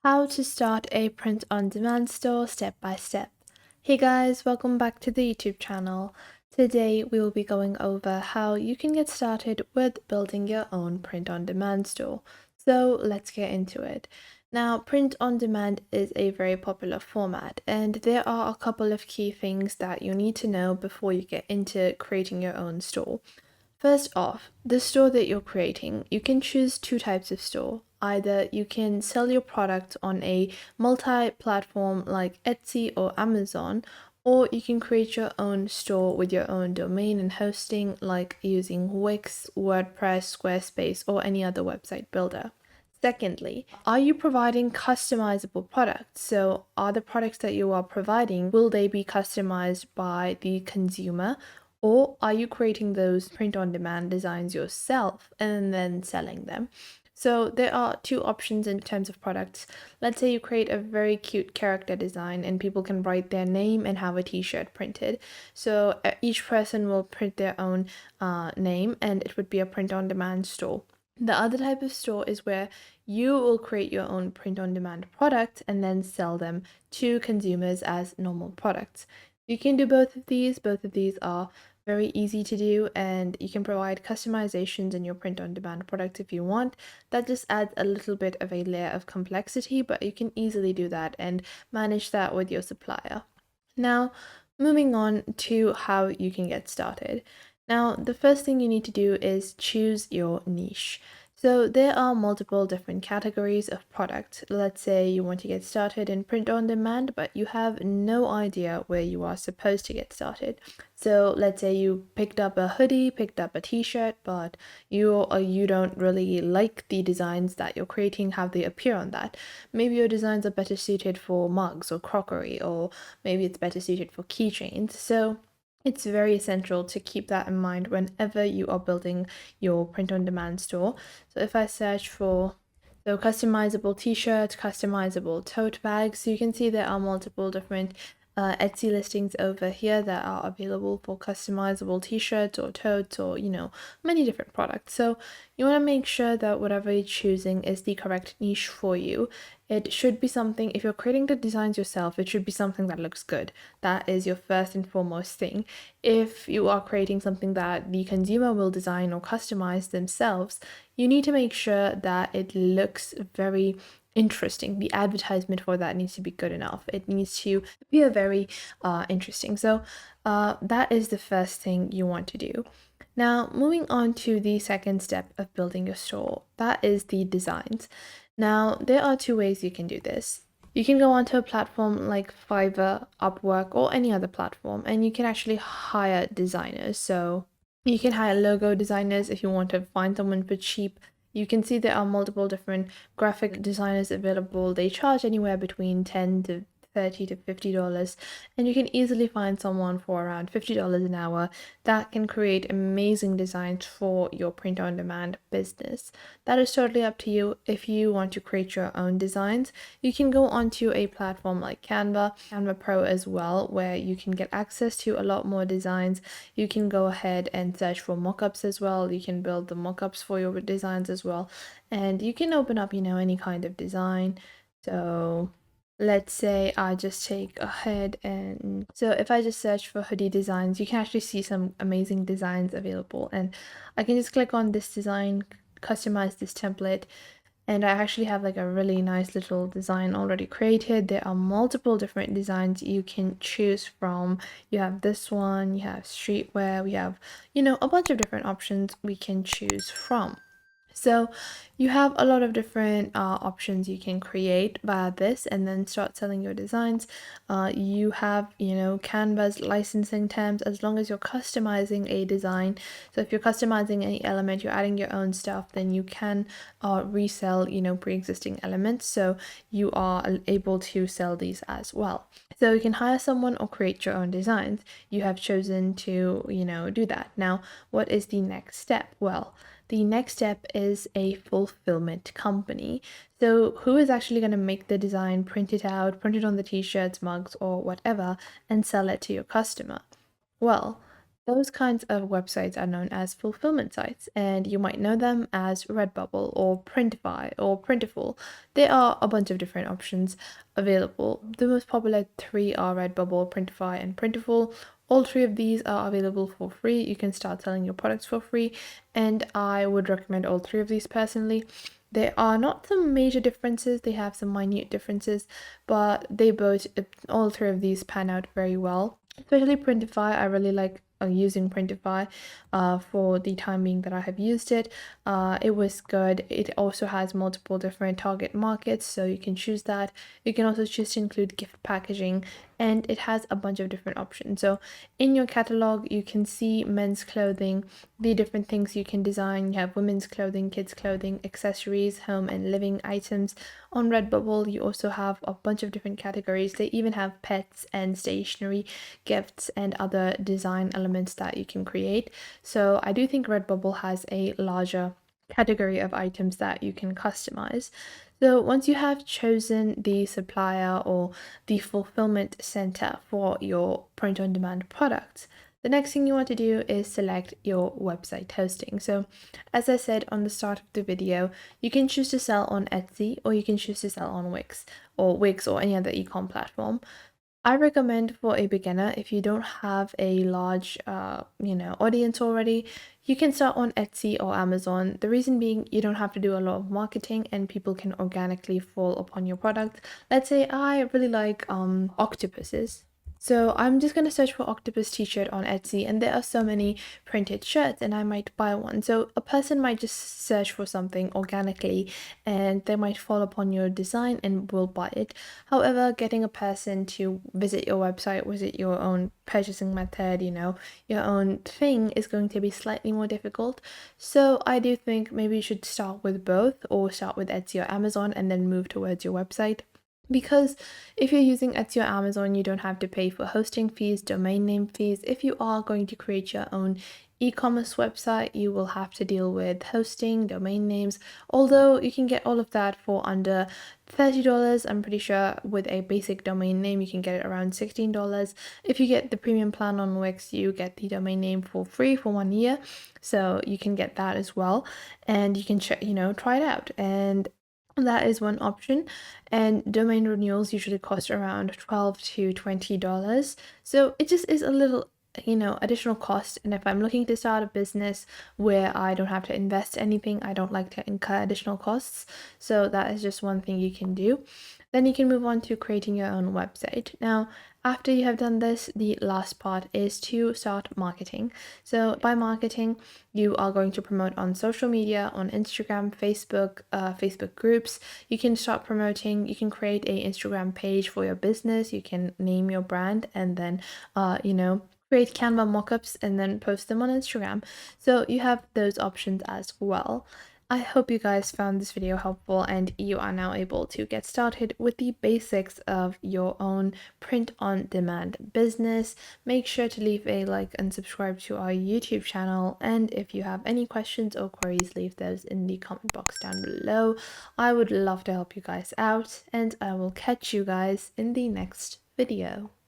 How to start a print-on-demand store step by step. Hey guys, welcome back to the YouTube channel. Today we will be going over how you can get started with building your own print-on-demand store. So let's get into it. Now, print-on-demand is a very popular format, and there are a couple of key things that you need to know before you get into creating your own store. First off, the store that you're creating, you can choose two types of store. Either you can sell your product on a multi-platform like Etsy or Amazon, or you can create your own store with your own domain and hosting like using Wix, WordPress, Squarespace, or any other website builder. Secondly, are you providing customizable products? So, are the products that you are providing, will they be customized by the consumer? Or are you creating those print-on-demand designs yourself and then selling them? So there are two options in terms of products. Let's say you create a very cute character design and people can write their name and have a t-shirt printed. So each person will print their own name and it would be a print-on-demand store. The other type of store is where you will create your own print-on-demand product and then sell them to consumers as normal products. You can do both of these. Both of these are very easy to do, and you can provide customizations in your print-on-demand product if you want. That just adds a little bit of a layer of complexity, but you can easily do that and manage that with your supplier. Now, moving on to how you can get started. Now, the first thing you need to do is choose your niche. So there are multiple different categories of product. Let's say you want to get started in print on demand, but you have no idea where you are supposed to get started. So let's say you picked up a hoodie, picked up a t-shirt, but you don't really like the designs that you're creating, how they appear on that. Maybe your designs are better suited for mugs or crockery, or maybe it's better suited for keychains. So it's very essential to keep that in mind whenever you are building your print-on-demand store. So if I search for customizable t-shirts, customizable tote bags, you can see there are multiple different Etsy listings over here that are available for customizable t-shirts or totes or, many different products. So you want to make sure that whatever you're choosing is the correct niche for you. It should be something, if you're creating the designs yourself, it should be something that looks good. That is your first and foremost thing. If you are creating something that the consumer will design or customize themselves, you need to make sure that it looks very interesting. The advertisement for that needs to be good enough. It needs to be a very interesting. So that is the first thing you want to do. Now, moving on to the second step of building your store, that is the designs. Now, there are two ways you can do this. You can go onto a platform like Fiverr, Upwork, or any other platform, and you can actually hire designers. So you can hire logo designers if you want to find someone for cheap. You can see there are multiple different graphic designers available. They charge anywhere between 10 to $30 to $50, and you can easily find someone for around $50 an hour that can create amazing designs for your print on demand business. That is totally up to you. If you want to create your own designs, you can go onto a platform like Canva Pro as well, where you can get access to a lot more designs. You can go ahead and search for mockups as well. You can build the mockups for your designs as well, and you can open up, any kind of design. So let's say I just take ahead and so if I just search for hoodie designs, you can actually see some amazing designs available, and I can just click on this design, customize this template, and I actually have like a really nice little design already created. There are multiple different designs you can choose from. You have this one, you have streetwear, we have, a bunch of different options we can choose from. So you have a lot of different options you can create via this and then start selling your designs. You have, Canva's licensing terms as long as you're customizing a design. So if you're customizing any element, you're adding your own stuff, then you can resell, pre-existing elements. So you are able to sell these as well. So you can hire someone or create your own designs. You have chosen to, do that. Now, what is the next step? Well, the next step is a fulfillment company. So who is actually going to make the design, print it out, print it on the t-shirts, mugs, or whatever, and sell it to your customer? Well, Those kinds of websites are known as fulfillment sites, and you might know them as Redbubble or Printify or Printful. There are a bunch of different options available. The most popular three are Redbubble, Printify, and Printful. All three of these are available for free. You can start selling your products for free, and I would recommend all three of these personally. There are not some major differences, they have some minute differences, but all three of these pan out very well. Especially Printify, I really like using Printify for the time being that I have used it. It was good. It also has multiple different target markets, so you can choose that. You can also choose to include gift packaging, and it has a bunch of different options. So in your catalog, you can see men's clothing, the different things you can design. You have women's clothing, kids' clothing, accessories, home and living items. On Redbubble, you also have a bunch of different categories. They even have pets and stationery, gifts, and other design elements that you can create. So I do think Redbubble has a larger category of items that you can customize. So once you have chosen the supplier or the fulfillment center for your print-on-demand products, the next thing you want to do is select your website hosting. So as I said on the start of the video, you can choose to sell on Etsy or you can choose to sell on Wix or any other e-com platform. I recommend for a beginner, if you don't have a large, audience already, you can start on Etsy or Amazon. The reason being, you don't have to do a lot of marketing and people can organically fall upon your product. Let's say I really like octopuses. So I'm just gonna search for octopus t-shirt on Etsy, and there are so many printed shirts, and I might buy one. So a person might just search for something organically, and they might fall upon your design and will buy it. However, getting a person to visit your website, visit your own purchasing method, your own thing is going to be slightly more difficult. So I do think maybe you should start with both, or start with Etsy or Amazon and then move towards your website. Because if you're using Etsy or Amazon, you don't have to pay for hosting fees, domain name fees. If you are going to create your own e-commerce website, you will have to deal with hosting, domain names, although you can get all of that for under $30. I'm pretty sure with a basic domain name, you can get it around $16. If you get the premium plan on Wix, you get the domain name for free for 1 year. So you can get that as well. And you can try it out. And that is one option, and domain renewals usually cost around $12 to $20. So it just is a little, additional cost. And if I'm looking to start a business where I don't have to invest anything, I don't like to incur additional costs. So that is just one thing you can do. Then you can move on to creating your own website. Now, after you have done this, the last part is to start marketing. So by marketing, you are going to promote on social media, on Instagram, Facebook, Facebook groups. You can start promoting. You can create a Instagram page for your business. You can name your brand and then, create Canva mockups and then post them on Instagram. So you have those options as well. I hope you guys found this video helpful and you are now able to get started with the basics of your own print-on-demand business. Make sure to leave a like and subscribe to our YouTube channel, and if you have any questions or queries, leave those in the comment box down below. I would love to help you guys out, and I will catch you guys in the next video.